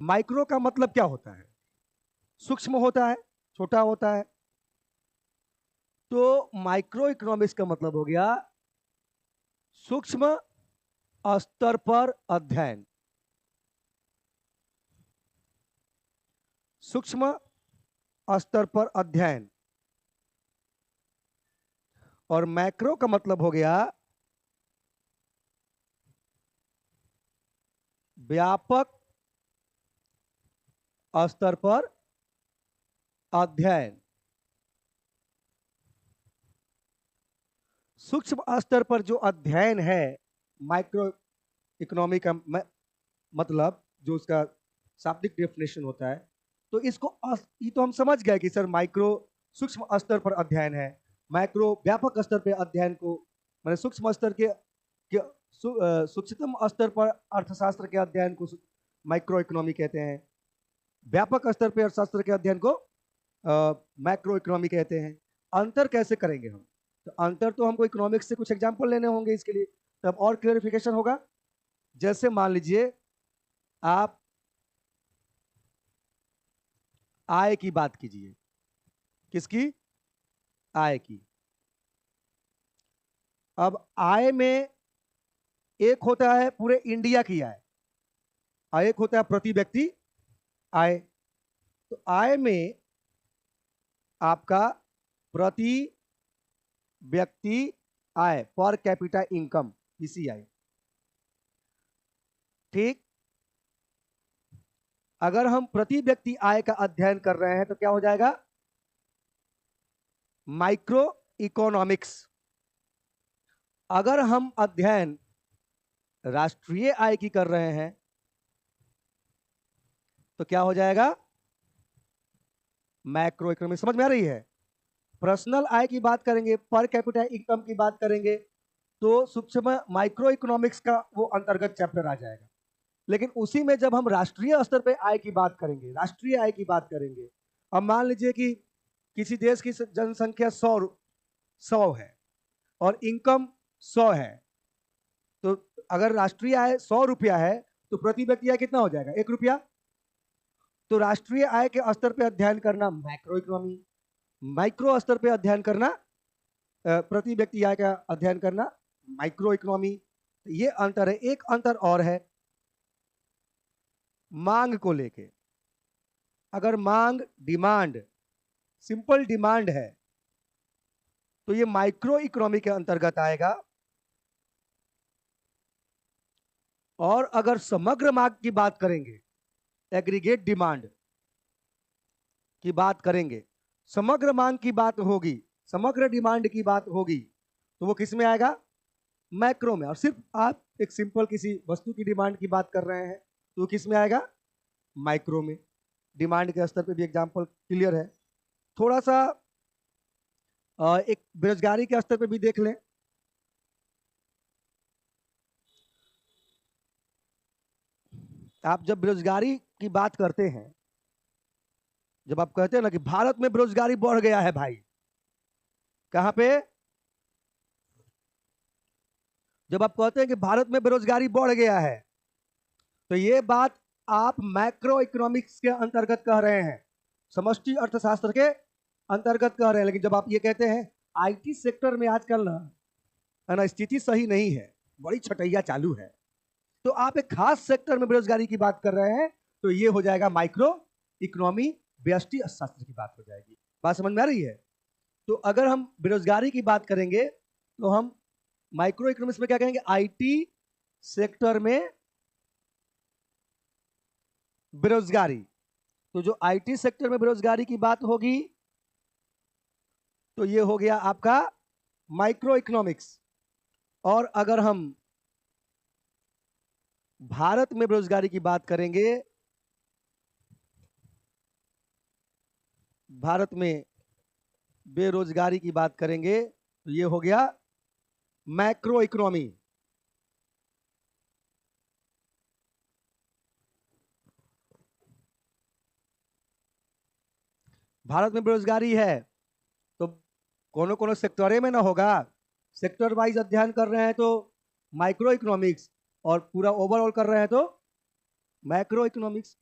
Micro का मतलब क्या होता है? सूक्ष्म होता है, छोटा होता है। तो माइक्रो इकोनॉमिक्स का मतलब हो गया सूक्ष्म स्तर पर अध्ययन। सूक्ष्म स्तर पर अध्ययन। और मैक्रो का मतलब हो गया व्यापक स्तर पर अध्ययन। सूक्ष्म स्तर पर जो अध्ययन है माइक्रो इकोनॉमी का मतलब जो उसका शाब्दिक डेफिनेशन होता है, तो इसको ये तो हम समझ गए कि सर माइक्रो सूक्ष्म स्तर पर अध्ययन है, माइक्रो व्यापक स्तर पर अध्ययन को मैंने सूक्ष्म स्तर के सूक्ष्मतम स्तर पर अर्थशास्त्र के अध्ययन को माइक्रो इकोनॉमी कहते हैं, व्यापक स्तर पर अर्थशास्त्र के अध्ययन को मैक्रो इकोनॉमी कहते हैं। अंतर कैसे करेंगे हम? तो अंतर तो हमको इकोनॉमिक्स से कुछ एग्जांपल लेने होंगे इसके लिए, तब और क्लियरिफिकेशन होगा। जैसे मान लीजिए आप आय की बात कीजिए। किसकी? आय की। अब आय में एक होता है पूरे इंडिया की आय और एक होता है प्रति व्यक्ति आय। तो आय में आपका प्रति व्यक्ति आय, पर कैपिटा इनकम, पीसीआई, ठीक। अगर हम प्रति व्यक्ति आय का अध्ययन कर रहे हैं तो क्या हो जाएगा? Micro economics. अगर हम अध्ययन राष्ट्रीय आय की कर रहे हैं तो क्या हो जाएगा? Macro economics. समझ में आ रही है? पर्सनल आय की बात करेंगे, पर कैपिटा इनकम की बात करेंगे तो सूक्ष्म माइक्रो इकोनॉमिक्स का वो अंतर्गत चैप्टर आ जाएगा। लेकिन उसी में जब हम राष्ट्रीय स्तर पे आय की बात करेंगे, राष्ट्रीय आय की बात करेंगे, अब मान लीजिए कि किसी देश की जनसंख्या 100 है और इनकम 100 है, तो अगर राष्ट्रीय आय 100 रुपया है तो प्रति व्यक्ति आय कितना हो जाएगा? 1 रुपया। तो राष्ट्रीय आय के स्तर पे अध्ययन करना मैक्रो इकोनॉमी, माइक्रो स्तर पे अध्ययन करना प्रति व्यक्ति आय का अध्ययन करना माइक्रो इकोनॉमी। ये अंतर है। एक अंतर और है मांग को लेके। अगर मांग, डिमांड, सिंपल डिमांड है तो ये माइक्रो इकोनॉमी के अंतर्गत आएगा। और अगर समग्र मांग की बात करेंगे, एग्रीगेट डिमांड की बात करेंगे, समग्र मांग की बात होगी, समग्र डिमांड की बात होगी, तो वो किस में आएगा? मैक्रो में। और सिर्फ आप एक सिंपल किसी वस्तु की डिमांड की बात कर रहे हैं तो किस में आएगा? माइक्रो में। डिमांड के स्तर पे भी एग्जांपल क्लियर है। थोड़ा सा एक बेरोजगारी के स्तर पे भी देख लें। आप जब बेरोजगारी की बात करते हैं, जब आप कहते हैं ना कि भारत में बेरोजगारी बढ़ गया है भाई, कहां पे? जब आप कहते हैं कि भारत में बेरोजगारी बढ़ गया है तो ये बात आप मैक्रो इकोनॉमिक्स के अंतर्गत कह रहे हैं, समष्टि अर्थशास्त्र के अंतर्गत कह रहे हैं। लेकिन जब आप ये कहते हैं आईटी सेक्टर में आजकल ना स्थिति सही नहीं है, बड़ी छटैया चालू है, तो आप एक खास सेक्टर में बेरोजगारी की बात कर रहे हैं, तो ये हो जाएगा माइक्रो इकोनॉमी, व्यष्टि अर्थशास्त्र की बात हो जाएगी। बात समझ में आ रही है? तो अगर हम बेरोजगारी की बात करेंगे तो हम माइक्रो इकोनॉमिक्स में क्या कहेंगे? आईटी सेक्टर में बेरोजगारी। तो जो आईटी सेक्टर में बेरोजगारी की बात होगी तो ये हो गया आपका माइक्रो इकोनॉमिक्स। और अगर हम भारत में बेरोजगारी की बात करेंगे, भारत में बेरोजगारी की बात करेंगे तो ये हो गया मैक्रो इकोनॉमी। भारत में बेरोजगारी है तो कोनो कोनो सेक्टरे में ना होगा, सेक्टर वाइज अध्ययन कर रहे हैं तो माइक्रो इकोनॉमिक्स, और पूरा ओवरऑल कर रहे हैं तो मैक्रो इकोनॉमिक्स।